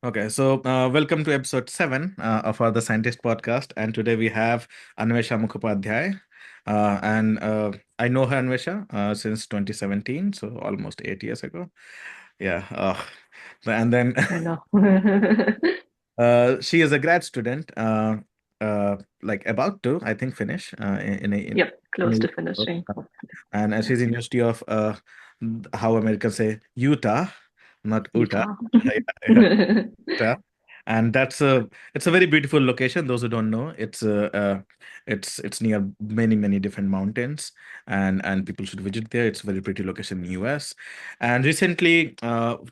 Okay, so welcome to episode 7 of our The Scientist podcast. And today we have ANWESHA MUKHOPADHYay. And I know her, ANWESHA, since 2017, so almost 8 years ago. Yeah. And then I know. she is a grad student, like about to, I think, finish Yep, in close to finishing. a and Yeah. she's in University of how Americans say Utah, not Utah. Utah. Yeah, yeah. And it's a very beautiful location. Those who don't know, it's near many different mountains, and people should visit there. It's a very pretty location in US. And recently,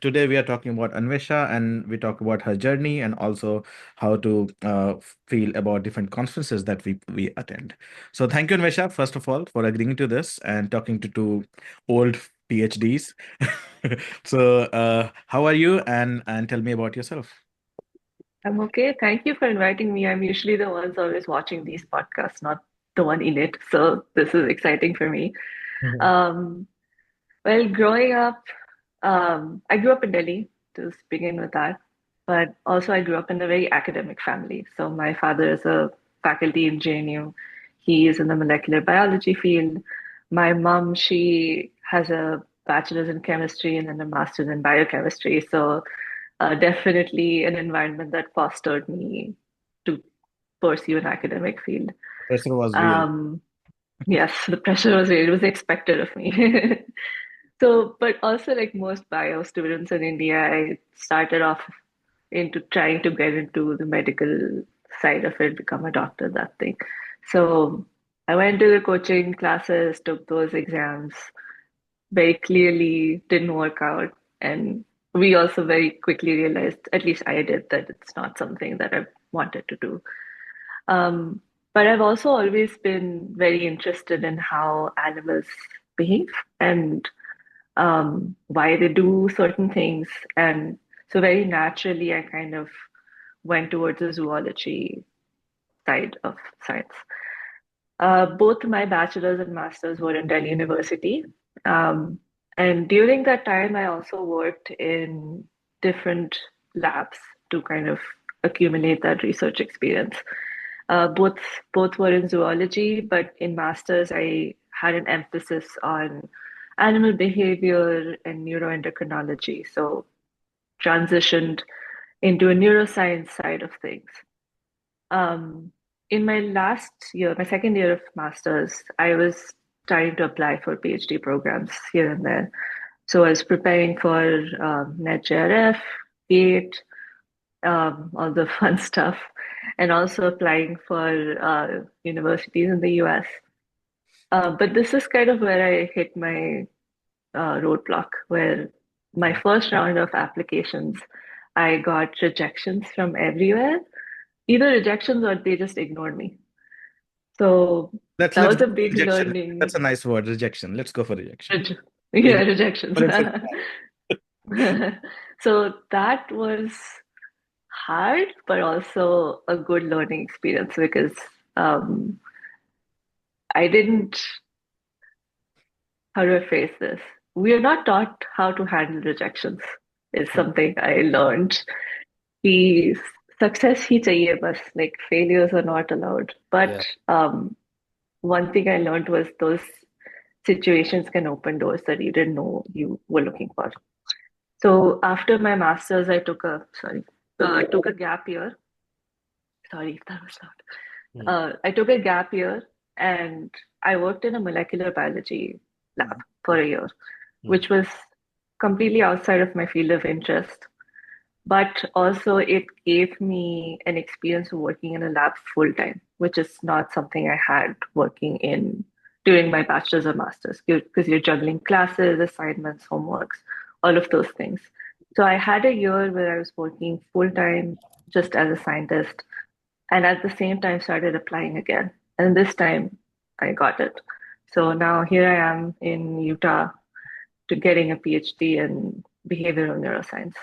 today we are talking about Anvesha, and we talk about her journey and also how to feel about different conferences that we attend. So thank you, Anvesha, first of all, for agreeing to this and talking to two old PhDs. So how are you? And tell me about yourself. I'm okay. Thank you for inviting me. I'm usually the ones always watching these podcasts, not the one in it. So this is exciting for me. Mhm. Um, well, growing up, I grew up in Delhi to begin with that, but also I grew up in a very academic family. So my father is a faculty in JNU. He is in the molecular biology field. My mom, she has a bachelor's in chemistry and then a master's in biochemistry. So definitely an environment that fostered me to pursue an academic field. Pressure was real. Um, yes, the pressure was real. It was expected of me. So, but also like most bio students in India, I started off into trying to get into the medical side of it, become a doctor, that thing. So I went to the coaching classes, took those exams, very clearly didn't work out. And we also very quickly realized, at least I did, that it's not something that I wanted to do. Um, but I've also always been very interested in how animals behave and why they do certain things. And so very naturally, I kind of went towards the zoology side of science. Both my bachelor's and master's were in Delhi University. Um, and during that time, I also worked in different labs to kind of accumulate that research experience. Uh, both both were in zoology, but in masters, I had an emphasis on animal behavior and neuroendocrinology. So transitioned into a neuroscience side of things. Um, in my last year, my second year of masters, I was trying to apply for PhD programs here and there. So I was preparing for NetJRF, GATE, all the fun stuff, and also applying for universities in the US. But this is kind of where I hit my roadblock, where my first round of applications, I got rejections from everywhere, either rejections or they just ignored me. So that Let's was go a for big rejection. That's learning. a nice word, rejection. Let's go for rejection. Yeah, Ignore rejections. it like So that was hard, but also a good learning experience because um, I didn't, how do I phrase this? We are not taught how to handle rejections, is that. something I learned. The success ही चाहिए बस, like failures are not allowed. Yeah. But one thing I learned was those situations can open doors that you didn't know you were looking for. So after my master's, I took a gap year. Sorry if that was loud. Mm, I took a gap year and I worked in a molecular biology lab for a year, mm, which was completely outside of my field of interest. But also, it gave me an experience of working in a lab full time, which is not something I had working in during my bachelor's or master's, because you're juggling classes, assignments, homeworks, all of those things. So I had a year where I was working full time just as a scientist, and at the same time started applying again. And this time I got it. So now here I am in Utah to getting a PhD in behavioral neuroscience.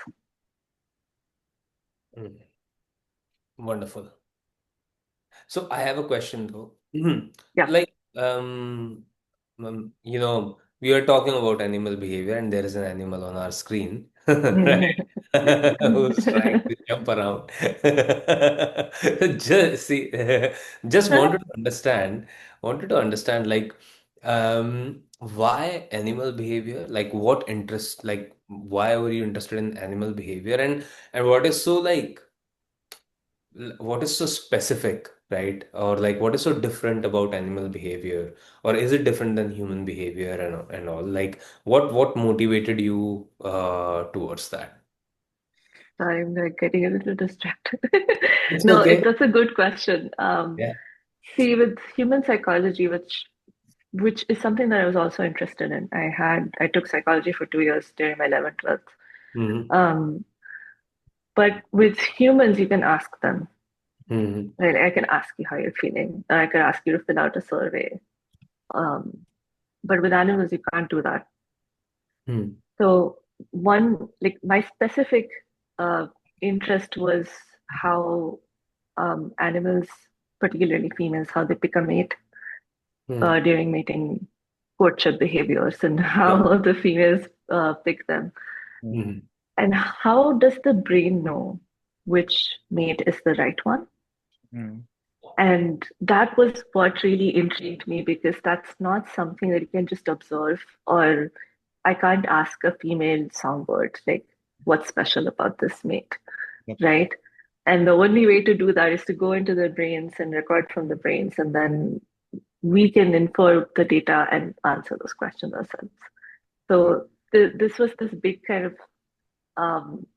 mm. Wonderful. So I have a question though. Yeah. Like, we are talking about animal behavior, and there is an animal on our screen. right? Who's trying to jump around. Just see, just wanted to understand like why animal behavior? Like what interest, like why were you interested in animal behavior and what is so like what is so specific, right? Or like what is so different about animal behavior? Or is it different than human behavior and all? Like what motivated you towards that? I'm like getting a little distracted. It's No, okay. that's a good question. Yeah. See, with human psychology, which is something that I was also interested in. I took psychology for 2 years during my 11th, 12th. Hmm. Um, but with humans, you can ask them. Hmm. Right? I can ask you how you're feeling, and I could ask you to fill out a survey. Um, but with animals, you can't do that. Hmm. So one, like my specific uh, interest was how animals, particularly females, how they pick a mate Hmm. during mating, courtship behaviors, and Yeah. how the females pick them. Mm, Hmm. And how does the brain know which mate is the right one? mm, And that was what really intrigued me because that's not something that you can just observe, or I can't ask a female songbird, like, what's special about this mate, yep, right? And the only way to do that is to go into the brains and record from the brains, and then we can infer the data and answer those questions ourselves. yep. So this was this big kind of um,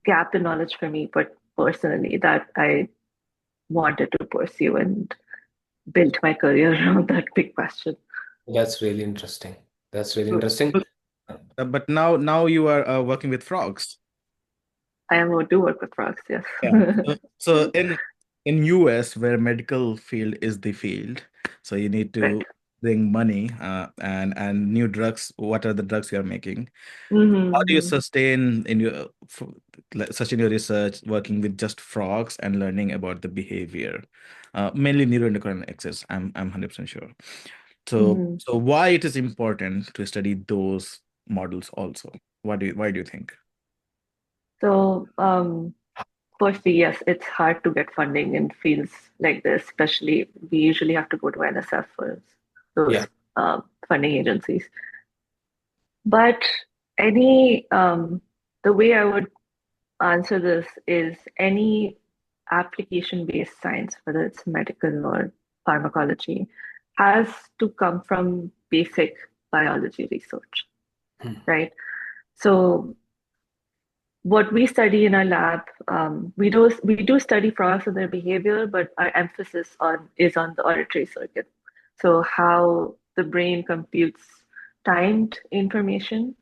gap in knowledge for me, but personally, that I wanted to pursue and built my career around that big question. That's really interesting. That's really So, interesting. but but now you are working with frogs. I am going to work with frogs, yes. Yeah. So in US where medical field is the field, so you need Right. to bring money and new drugs. What are the drugs you are making? How do you Mm-hmm. sustain in your such in your research working with just frogs and learning about the behavior, mainly neuroendocrine axis? I'm 100% sure. So Mm-hmm. so why it is important to study those models also? Why do you think? So, firstly, yes, it's hard to get funding in fields like this, especially we usually have to go to NSF for those Yeah. funding agencies. But any, the way I would answer this is any application-based science, whether it's medical or pharmacology, has to come from basic biology research, Hmm. right? So what we study in our lab, we do study frogs and their behavior, but our emphasis on is on the auditory circuit. So how the brain computes timed information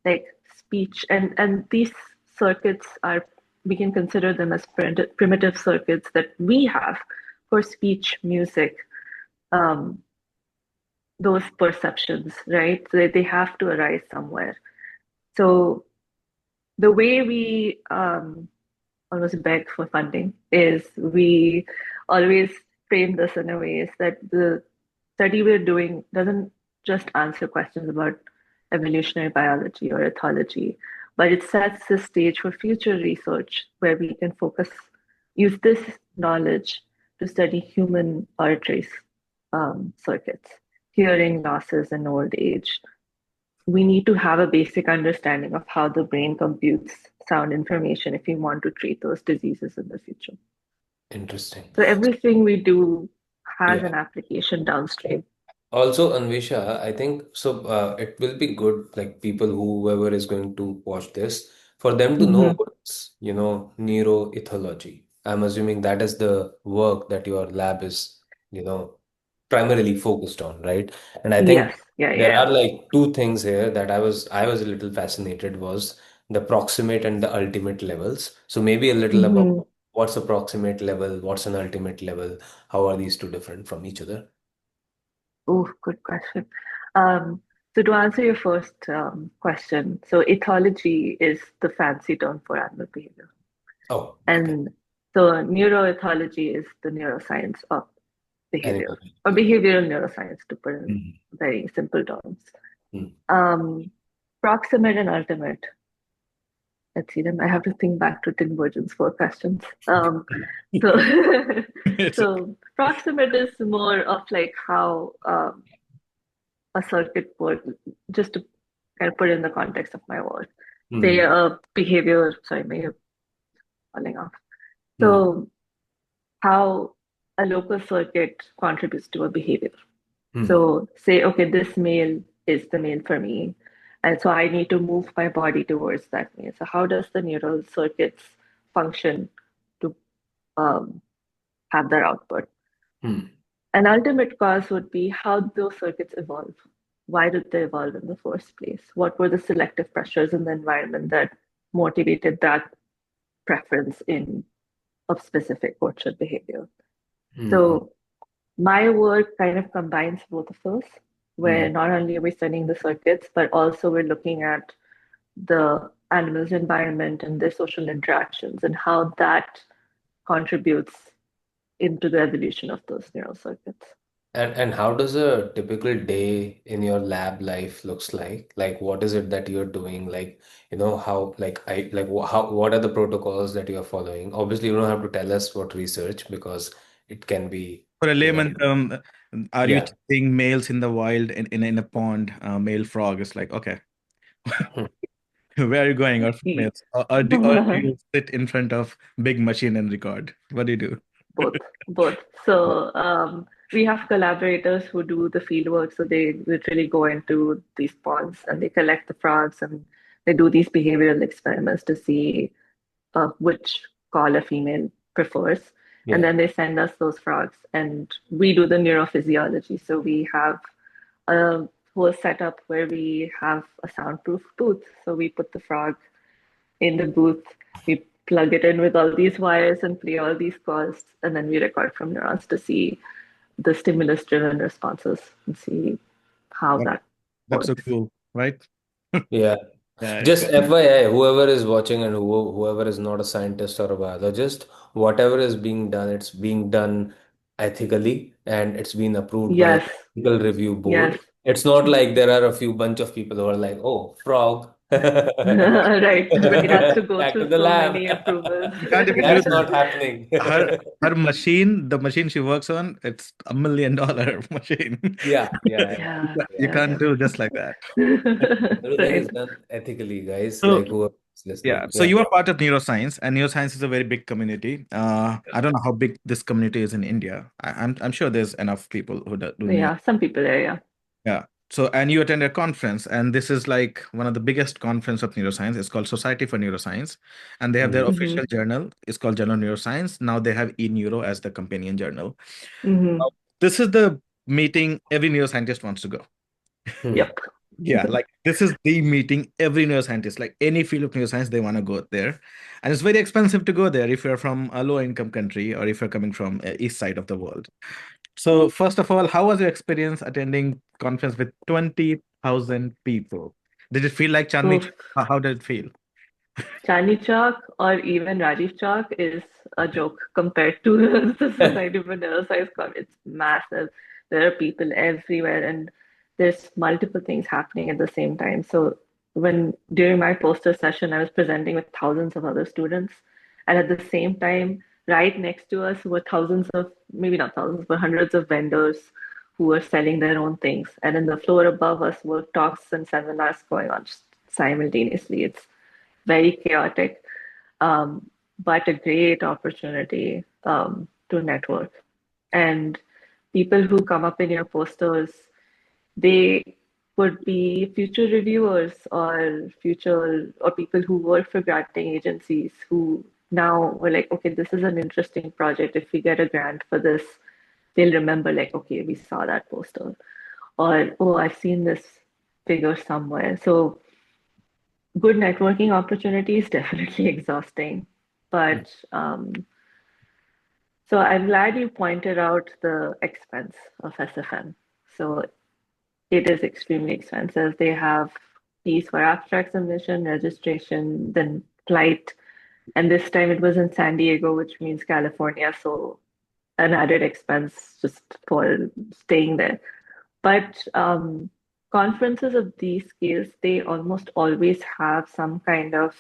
like speech, and these circuits are, we can consider them as primitive circuits that we have for speech, music, um, those perceptions, right? So they have to arise somewhere. So the way we almost beg for funding is we always frame this in a way is that the study we're doing doesn't just answer questions about evolutionary biology or ethology, but it sets the stage for future research where we can use this knowledge to study human auditory circuits, hearing losses in old age. We need to have a basic understanding of how the brain computes sound information if we want to treat those diseases in the future. Interesting. So everything we do has Yeah. an application downstream. Also, Anvisha, I think so. It will be good, like people, whoever is going to watch this, for them to know Hmm. what's, neuroethology. I'm assuming that is the work that your lab is, primarily focused on, right? And I think Yes, yeah, there yeah. are like two things here that I was a little fascinated was the proximate and the ultimate levels. So maybe a little about Hmm. what's a proximate level, what's an ultimate level, how are these two different from each other? Oh, good question. Um, so to answer your first question, so ethology is the fancy term for animal behavior. Oh, okay. And so neuroethology is the neuroscience of behavior, Animal or behavior. behavioral neuroscience to put in Mm, very simple terms. mm, Um, Proximate and ultimate. let's see them. I have to think back to Tim Burton's four questions. So, It's so proximate is more of like how a circuit would, just to kind of put it in the context of my work, say Hmm. a behavior, sorry, maybe falling off. Hmm. So how a local circuit contributes to a behavior. Hmm. So say, okay, this meal is the meal for me. And so I need to move my body towards that meal. So how does the neural circuits function to um, have that output? Hmm. An ultimate cause would be how those circuits evolve. Why did they evolve in the first place? What were the selective pressures in the environment that motivated that preference in of specific orchard behavior? Hmm. So my work kind of combines both of those, Hmm. where not only are we studying the circuits, but also we're looking at the animal's environment and their social interactions and how that contributes into the evolution of those neural circuits. And how does a typical day in your lab life looks like? Like what is it that you're doing? Like, how how what are the protocols that you're following? Obviously, you don't have to tell us what research because it can be, for a you know, layman term, are you yeah. seeing males in the wild in a pond, male frog is like, okay, Hmm. where are you going? Or E- females? Or do you sit in front of big machine and record? What do you do? Both, both. So we have collaborators who do the field work. So they literally go into these ponds and they collect the frogs and they do these behavioral experiments to see which call a female prefers. And Yeah. then they send us those frogs and we do the neurophysiology. So we have a whole setup where we have a soundproof booth. So we put the frog in the booth, we plug it in with all these wires and play all these calls, and then we record from neurons to see the stimulus driven responses and see how That, that that's so works. cool, right? Yeah. Yeah, Just FYI, whoever is watching and whoever is not a scientist or a biologist, whatever is being done, it's being done ethically and it's been approved by Yes, the ethical review yes. board. It's not like there are a few bunch of people who are like, oh, frog. Right. It has to go Back to through the so lab. many approvals. you can't even do That's that. not happening. Her machine, the machine she works on, it's $1 million machine. Yeah, yeah, yeah, Yeah, You yeah, yeah, can't yeah. do just like that. Everything right. is done ethically, guys. So Like whoever is yeah, listening. so Yeah. you are part of neuroscience, and neuroscience is a very big community. I don't know how big this community is in India. I'm sure there's enough people who do neuro. Yeah, some people there, yeah. Yeah. So, and you attend a conference, and this is like one of the biggest conference of neuroscience. It's called Society for Neuroscience, and they have their Hmm. official Hmm. journal. It's called Journal of Neuroscience. Now they have eNeuro as the companion journal. Hmm. This is the meeting every neuroscientist wants to go. Hmm. Yep. Yeah, like this is the meeting every neuroscientist, like any field of neuroscience, they want to go there. And it's very expensive to go there if you're from a low income country or if you're coming from east side of the world. So first of all, how was your experience attending conference with 20,000 people? Did it feel like Chandni? Oof. How did it feel? Chandni Chowk or even Rajiv Chowk is a joke compared to the Society for Neuroscience Club. It's massive. There are people everywhere, and there's multiple things happening at the same time. So when during my poster session, I was presenting with thousands of other students, and at the same time, right next to us were thousands of, maybe not thousands, but hundreds of vendors who were selling their own things. And in the floor above us were talks and seminars going on just simultaneously. It's very chaotic, but a great opportunity to network. And people who come up in your posters, they would be future reviewers or future or people who work for granting agencies who now were like, okay, this is an interesting project. If we get a grant for this, they'll remember like, okay, we saw that poster, or oh, I've seen this figure somewhere. So good networking opportunities, definitely exhausting. But so I'm glad you pointed out the expense of SFN. So it is extremely expensive. They have fees for abstract submission, registration, then flight. And this time it was in San Diego, which means California. So an added expense just for staying there. But conferences of these scales, they almost always have some kind of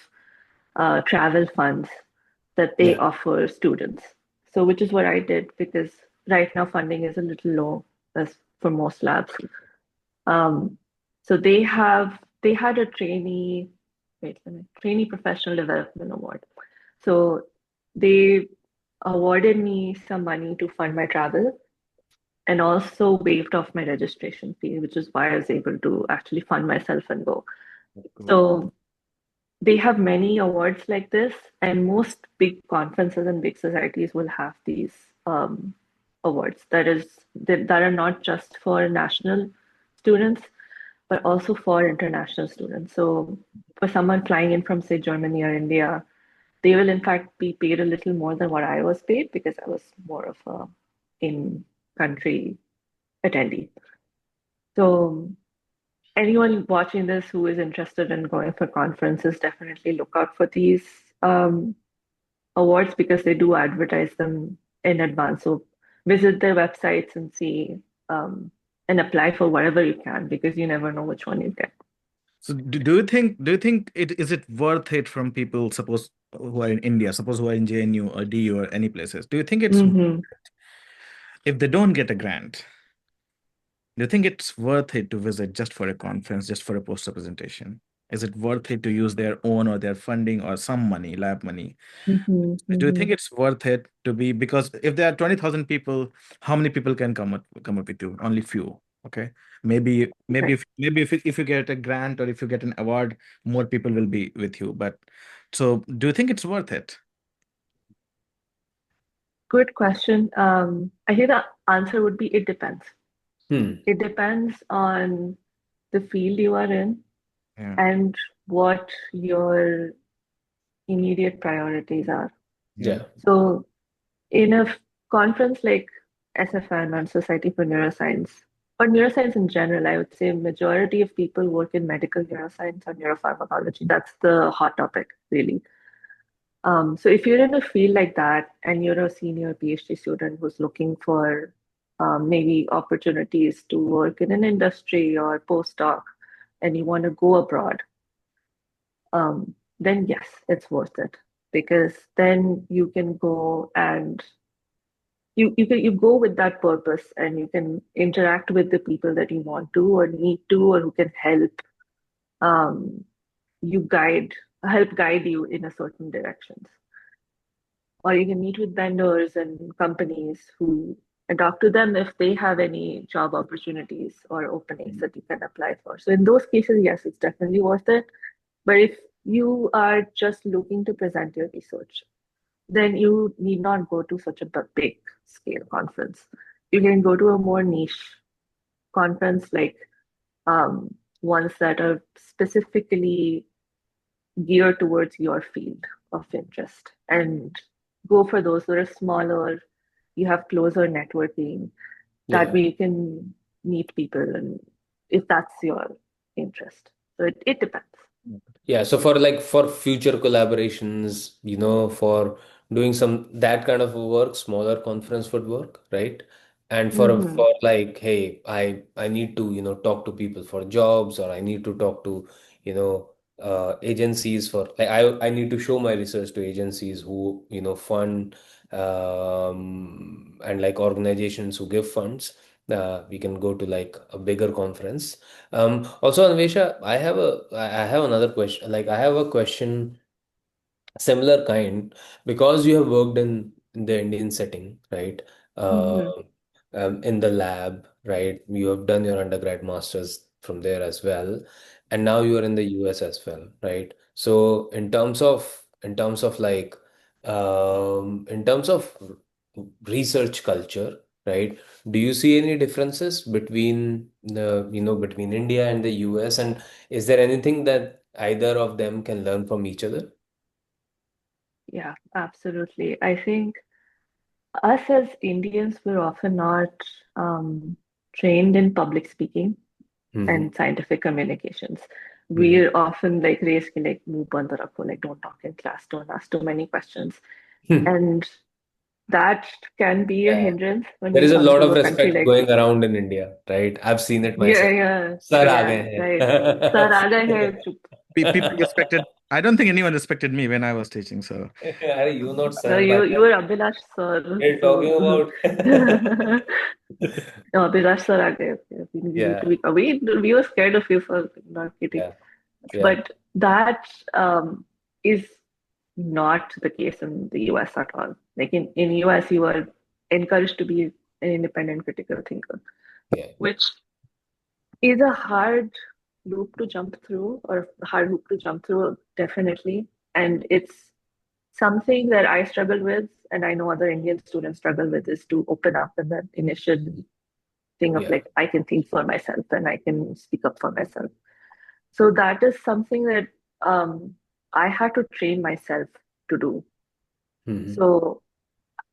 travel funds that they Yeah. offer students. So, which is what I did because right now funding is a little low as for most labs. Um, so they had a trainee professional development award. So they awarded me some money to fund my travel and also waived off my registration fee, which is why I was able to actually fund myself and go. That's cool. So they have many awards like this, and most big conferences and big societies will have these awards. That are not just for national students, but also for international students. So for someone flying in from, say, Germany or India, they will in fact be paid a little more than what I was paid because I was more of a in-country attendee. So anyone watching this who is interested in going for conferences, definitely look out for these um, awards because they do advertise them in advance. So visit their websites and see and apply for whatever you can because you never know which one you get. So do you think it is it worth it from people, suppose who are in India, suppose who are in JNU or DU or any places? Do you think it's Hmm. if they don't get a grant, do you think it's worth it to visit just for a conference, just for a poster presentation? Is it worth it to use their own or their funding or some money, lab money? Hmm. Do you Hmm. think it's worth it to be, because if there are 20,000 people, how many people can come up with you? Only few. Okay. Maybe Right. if you get a grant or if you get an award, more people will be with you. But so do you think it's worth it? Good question. I think the answer would be it depends. Hmm. It depends on the field you are in Yeah. and what your immediate priorities are. Yeah. Yeah. So, in a conference like SFN or Society for Neuroscience, or neuroscience in general, I would say majority of people work in medical neuroscience or neuropharmacology. That's the hot topic, really. So if you're in a field like that and you're a senior PhD student who's looking for maybe opportunities to work in an industry or postdoc, and you want to go abroad, then yes, it's worth it because then you can go and you go with that purpose and you can interact with the people that you want to or need to or who can um, help guide you in a certain directions. Or you can meet with vendors and companies who and talk to them if they have any job opportunities or openings that you can apply for. So in those cases, yes, it's definitely worth it. But if you are just looking to present your research, then you need not go to such a big scale conference. You can go to a more niche conference like ones that are specifically geared towards your field of interest and go for those that are smaller. You have closer networking. That Yeah. way you can meet people and if that's your interest. So it depends. Yeah, so for like for future collaborations, for doing some that kind of work, smaller conference would work, right? And Mm-hmm. for like, hey, I need to, talk to people for jobs, or I need to talk to, agencies for like I need to show my research to agencies who, fund and like organizations who give funds. We can go to like a bigger conference. Also, Anvesha, I have another question. Like, I have a question, similar kind, because you have worked in the Indian setting, right? Mm-hmm. In the lab, right? You have done your undergrad masters from there as well, and now you are in the US as well, right? So, in terms of like, in terms of research culture, right? Do you see any differences between between India and the US, and is there anything that either of them can learn from each other? Yeah, absolutely. I think us as Indians, we're often not um, trained in public speaking Hmm. and scientific communications. Hmm. We're often like raised ki, like muh band rakho, like don't talk in class, don't ask too many questions. And that can be a Yeah. hindrance when There you is a come lot to of a country respect like going around in India, right? I've seen it yeah, myself. yeah, Sir aa yeah, gaye right. Sir aa gaye hai, hain. chup. People respected I don't think anyone respected me when I was teaching. So Are you not No, sir by you then? were Abhilash sir, We're talking so about. no, Abhilash sir are there. We need to Yeah, be. We were scared of you, sir. Not kidding. yeah, yeah, But that is not the case in the US at all. Like in US, you are encouraged to be an independent critical thinker, yeah. which is a hard loop to jump through, or a hard loop to jump through, definitely. And it's something that I struggle with, and I know other Indian students struggle with, is to open up in that initial thing of Yeah. like, I can think for myself and I can speak up for myself. So that is something that I had to train myself to do. Hmm. So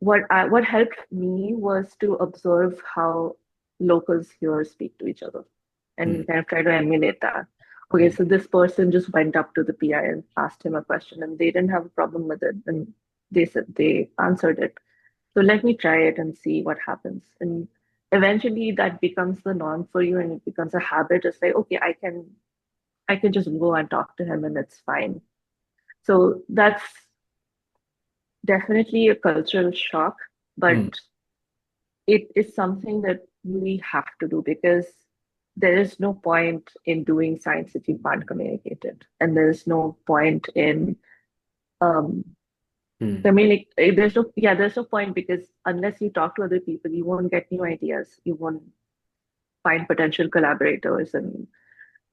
what helped me was to observe how locals here speak to each other Hmm. and kind of try to emulate that. Okay, Hmm. so this person just went up to the PI and asked him a question, and they didn't have a problem with it, and they said they answered it. So let me try it and see what happens. And eventually that becomes the norm for you, and it becomes a habit. It's like, okay, I can just go and talk to him and it's fine. So that's definitely a cultural shock, but Hmm. it is something that we have to do because there is no point in doing science if you can't communicate it. And there's no point in um Hmm. communicate there's no point because unless you talk to other people, you won't get new ideas. You won't find potential collaborators, and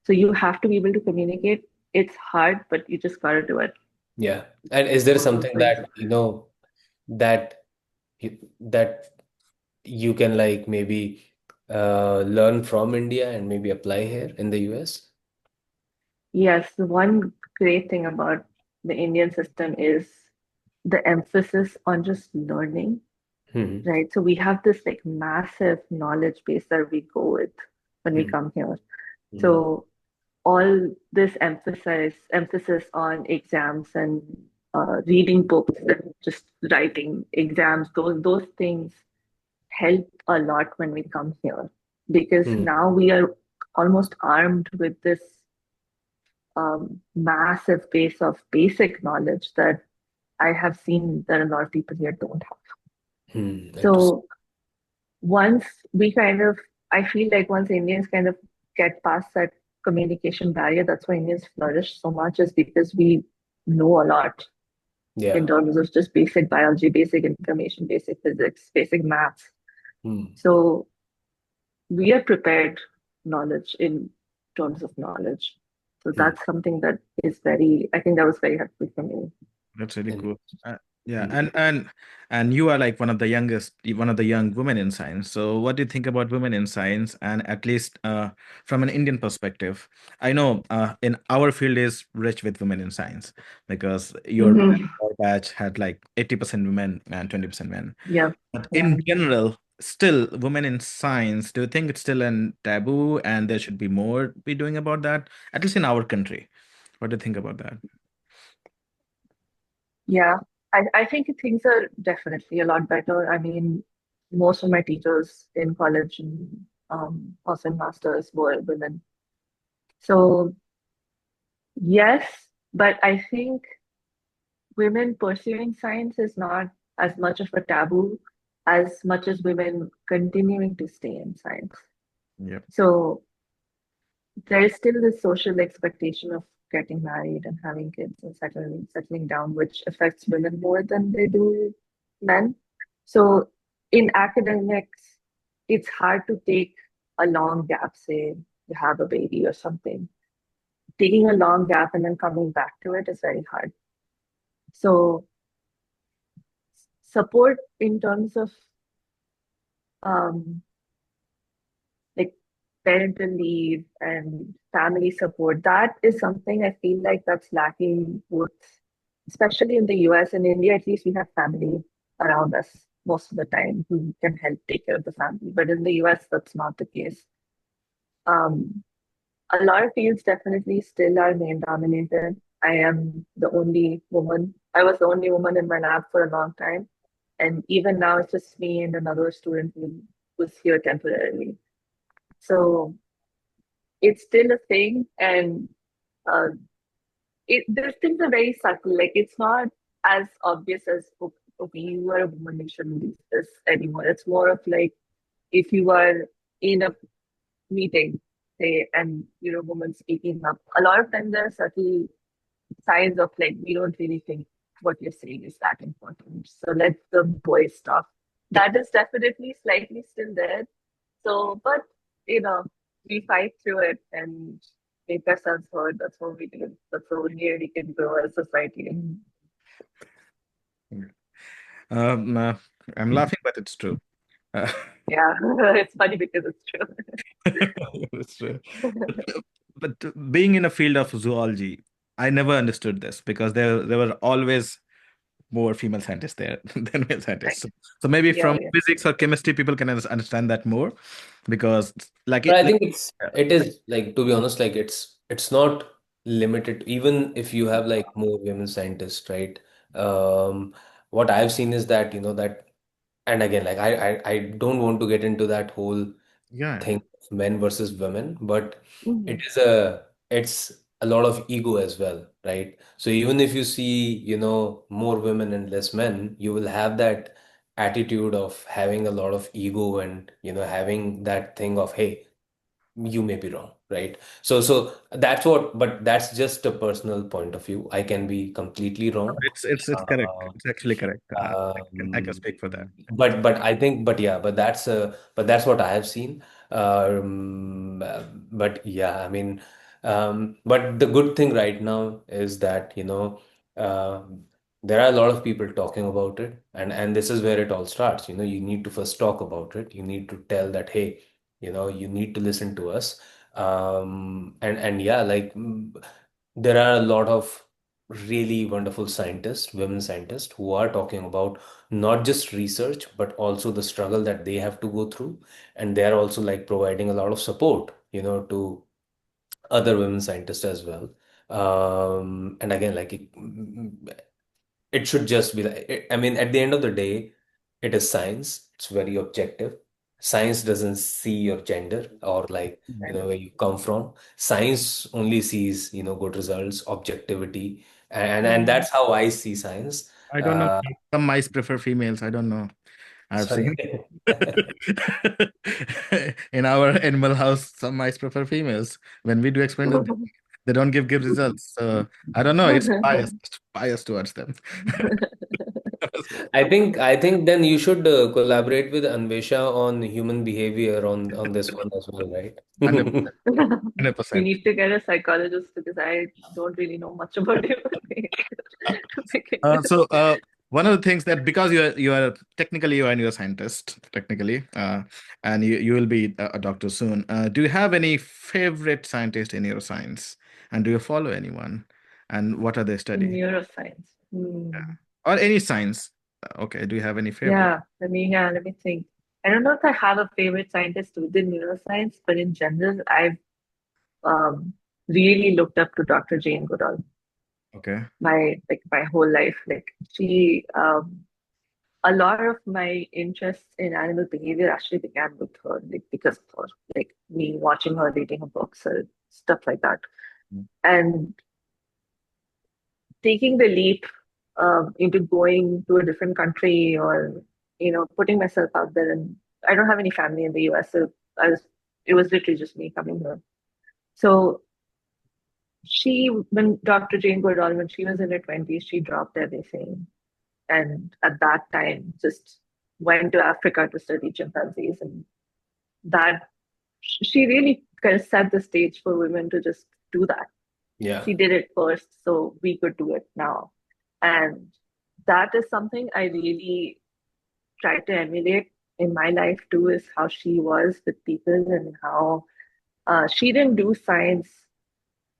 so you have to be able to communicate. It's hard, but you just gotta do it. Yeah. And is there Both those something things. that, that that you can like maybe learn from India and maybe apply here in the US? Yes, the one great thing about the Indian system is the emphasis on just learning, Hmm. right? So we have this like massive knowledge base that we go with when we Hmm. come here. Hmm. So all this emphasis on exams and reading books and just writing exams, those things help a lot when we come here because Hmm. now we are almost armed with this massive base of basic knowledge that I have seen that a lot of people here don't have. Hmm. Interesting. So once we kind of, I feel like once Indians kind of get past that communication barrier, that's why Indians flourish so much, is because we know a lot in Yeah. terms of just basic biology, basic information, basic physics, basic maths. Hmm. So we are prepared knowledge in terms of knowledge. So Hmm. that's something that is very, I think that was very helpful for me. that's really And cool. Yeah, hmm. and you are like one of the young women in science. So, what do you think about women in science? And at least from an Indian perspective, I know in our field is rich with women in science because Hmm. our batch had like 80% women and 20% men. Yeah. But Yeah. in general, still, women in science, do you think it's still a taboo and there should be more be doing about that? At least in our country. What do you think about that? Yeah. I think things are definitely a lot better. I mean, most of my teachers in college and also in masters were women. So yes, but I think women pursuing science is not as much of a taboo as much as women continuing to stay in science. Yeah. So there is still this social expectation of getting married and having kids and settling down, which affects women more than they do men. So in academics, it's hard to take a long gap, say you have a baby or something. Taking a long gap and then coming back to it is very hard. So support in terms of um, like parental leave and family support, that is something I feel like that's lacking both, especially in the US. In India, at least we have family around us most of the time who can help take care of the family. But in the US, that's not the case. Um, a lot of fields definitely still are male dominated. I am the only woman. I was the only woman in my lab for a long time. And even now, it's just me and another student who was here temporarily. So it's still a thing, and uh, these things are very subtle. Like it's not as obvious as okay, you are a woman, you shouldn't do this anymore. It's more of like if you are in a meeting, say, and you're a woman speaking up, a lot of times there are subtle signs of like we don't really think what you're saying is that important. So let the boys talk. That is definitely slightly still there. So, but you know, we fight through it and make ourselves heard. That's what we do. That's the only way we can grow as a society. And Yeah. Um, uh, I'm laughing, but it's true. Uh, yeah, it's funny because it's true. it's true. But being in a field of zoology, I never understood this because there were always more female scientists there than male scientists. Right. So maybe Yeah, from yeah. physics or chemistry, people can understand that more because like But it. I Like, think it is like, to be honest, like it's not limited. Even if you have like more women scientists, right? Um, what I've seen is that, that, and again, like I don't want to get into that whole yeah, thing of men versus women, but Mhm. it's a lot of ego as well, right? So even if you see, more women and less men, you will have that attitude of having a lot of ego and, having that thing of, hey, you may be wrong, right? So that's what, but that's just a personal point of view. I can be completely wrong. it's correct. Uh, It's actually correct. I can um, speak for that. but I think, but yeah, but that's what I have seen. But yeah, I mean, but the good thing right now is that, uh, there are a lot of people talking about it, and this is where it all starts. You need to first talk about it. You need to tell that, hey, you need to listen to us. And yeah, like, there are a lot of really wonderful scientists, women scientists, who are talking about not just research, but also the struggle that they have to go through. And they're also like providing a lot of support, to other women scientists as well. And again, like it should just be like, I mean, at the end of the day, it is science. It's very objective. Science doesn't see your gender or like, Right. where you come from. Science only sees, good results, objectivity, and Mhm. that's how I see science. I don't know. Uh, Some mice prefer females. I don't know. I've Sorry. seen in our animal house, some mice prefer females. When we do experiments, they don't give results. So I don't know. It's bias towards them. I think then you should collaborate with Anvesha on human behavior on this one as well, right? 100%. We 100%. need to get a psychologist because I don't really know much about human behavior to begin with. One of the things that because you are technically you are a neuroscientist technically, and you will be a doctor soon. Do you have any favorite scientist in neuroscience, and do you follow anyone, and what are they In study? neuroscience. Hmm. Or any science? Okay, do you have any favorite? Let me think. I don't know if I have a favorite scientist within neuroscience, but in general, I've um, really looked up to Dr. Jane Goodall Okay. my whole life. Like she, a lot of my interests in animal behavior actually began with her, like because of her, like me watching her, reading her books, or stuff like that, and taking the leap into going to a different country or putting myself out there. And I don't have any family in the US, so it was literally just me coming here. So when Dr. Jane Goodall, when she was in her 20s, she dropped everything. And at that time, just went to Africa to study chimpanzees. And that she really kind of set the stage for women to just do that. Yeah. She did it first, so we could do it now. And that is something I really try to emulate in my life too, is how she was with people and how she didn't do science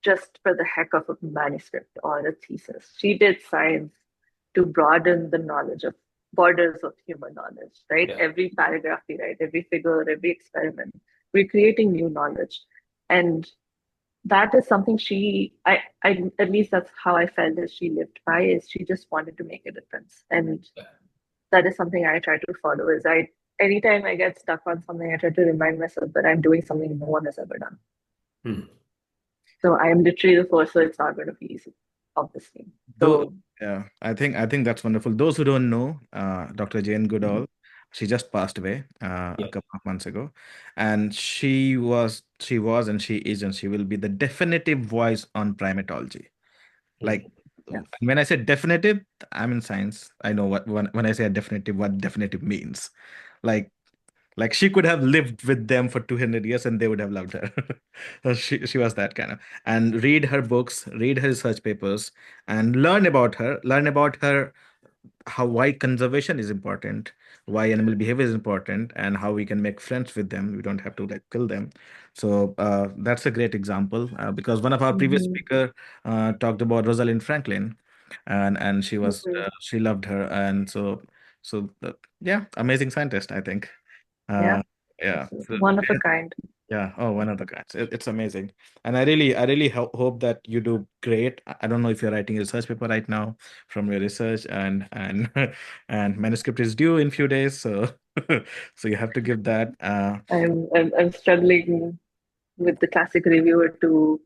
just for the heck of a manuscript or a thesis. She did science to broaden the knowledge of borders of human knowledge, right? Yeah. Every paragraph we write, every figure, every experiment, we're creating new knowledge. And that is something I at least that's how I felt that she lived by, is she just wanted to make a difference. And that is something I try to follow, is anytime I get stuck on something, I try to remind myself that I'm doing something no one has ever done. Hmm. So I am literally the first, so it's not going to be easy. obviously. Though, So yeah, I think that's wonderful. Those who don't know, Dr. Jane Goodall, she just passed away a Yeah. couple of months ago, and she was, and she is, and she will be the definitive voice on primatology. Like, Mm. yes. when I say definitive, I'm in science. I know when I say a definitive, what definitive means. Like, she could have lived with them for 200 years and they would have loved her. She was that kind of. And read her books, read her research papers, and learn about her, how why conservation is important, why animal behavior is important, and how we can make friends with them. We don't have to like kill them. So that's a great example, because one of our previous Hmm. speaker talked about Rosalind Franklin, and Hmm. she loved her, and yeah, amazing scientist, I think. Yeah, uh, yeah. it's one of a kind. Yeah. Oh, one of the guys. It's amazing, and I really hope that you do great. I don't know if you're writing a research paper right now from your research, and and manuscript is due in few days, so so you have to give that. I'm struggling with the classic reviewer to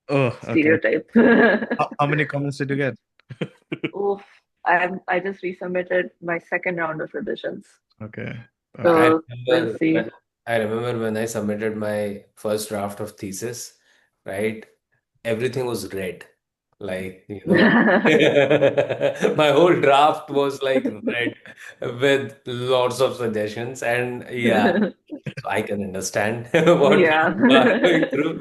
Oh, okay. stereotype. How many comments did you get? Oof, I just resubmitted my second round of revisions. Okay. I Okay. So we'll remember see. when I remember when I submitted my first draft of thesis, right? Everything was red. Like, my whole draft was like red with lots of suggestions. And yeah, so I can understand what Yeah. you are going through.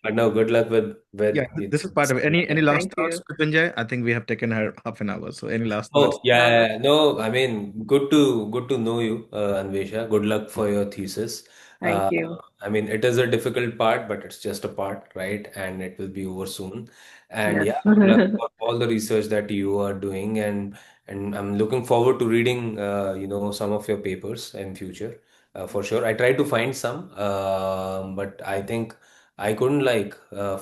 But no, good luck Yeah, with this is part of it. Any submitting. last Thank thoughts, you. Kutunjay? I think we have taken her half an hour. So any last thoughts? Oh, yeah, Uh, yeah, yeah. No, I mean, good to know you, Anvesha. Good luck for your thesis. Thank Uh, you. I mean, it is a difficult part, but it's just a part, right? And it will be over soon. And Yes. yeah, good luck for all the research that you are doing, and I'm looking forward to reading, some of your papers in future, for sure. I tried to find some, but I think I couldn't like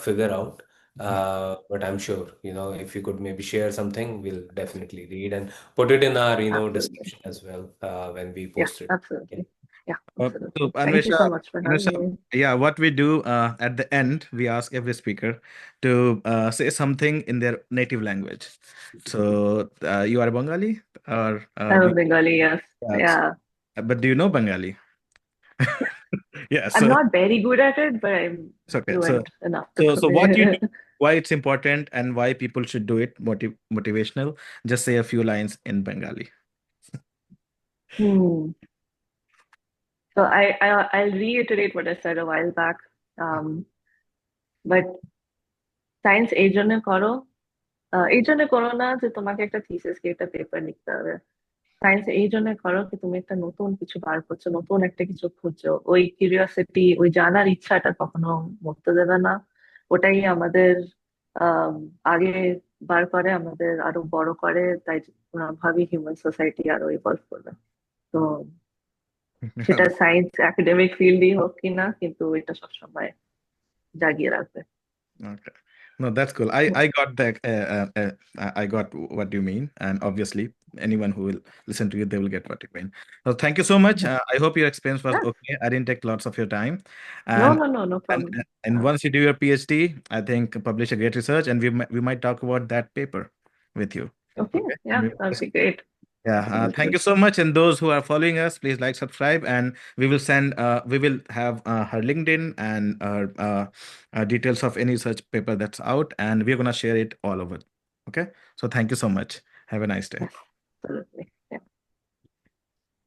figure out. But I'm sure, if you could maybe share something, we'll definitely read and put it in our, Absolutely. description as well, when we Yeah, post it. Yeah. absolutely. Yeah, So absolutely. Thank you Anvesha, so much for Anvesha, having me. yeah, what we do at the end, we ask every speaker to say something in their native language. So you are Bengali, or I'm a Bengali, yes. yeah, Yeah. but do you know Bengali? Yeah. Yeah, I'm so not very good at it, but I'm it's okay. fluent enough to So what you do, convey. why it's important, and why people should do it, motivational. Just say a few lines in Bengali. Hmm. So I'll reiterate what I said a while back. Um, but science এই জন্য করো, এই জন্য করো না যে তোমাকে একটা থিসিস কি একটা পেপার লিখতে হবে। সায়েন্স এই জন্য করো কি তুমি একটা নতুন কিছু বার করছো, নতুন একটা কিছু খুঁজছো, ওই কিউরিওসিটি, ওই জানার ইচ্ছাটা কখনো মরতে দেবে না। ওটাই আমাদের আহ আগে বার করে, আমাদের আরো বড় করে। তাই ভাবি হিউম্যান সোসাইটি আরো ইভলভ করবে। তো সেটা সায়েন্স একাডেমিক ফিল্ডই হোক কিনা, কিন্তু এটা সবসময় জাগিয়ে রাখবে। Okay. No, that's cool. I got that. I got what you mean, and obviously, anyone who will listen to you, they will get what you mean. So, thank you so much. I hope your experience was Yes. okay. I didn't take lots of your time, No, and no, no, no and problem. and once you do your PhD, I think publish a great research, and we might talk about that paper with you. Okay, Okay. And yeah, that'd be great. yeah, thank Absolutely. you so much. And those who are following us, please like, subscribe, and we will have her LinkedIn and details of any such paper that's out, and we're gonna share it all over. Okay. So thank you so much. Have a nice day. Yes, absolutely.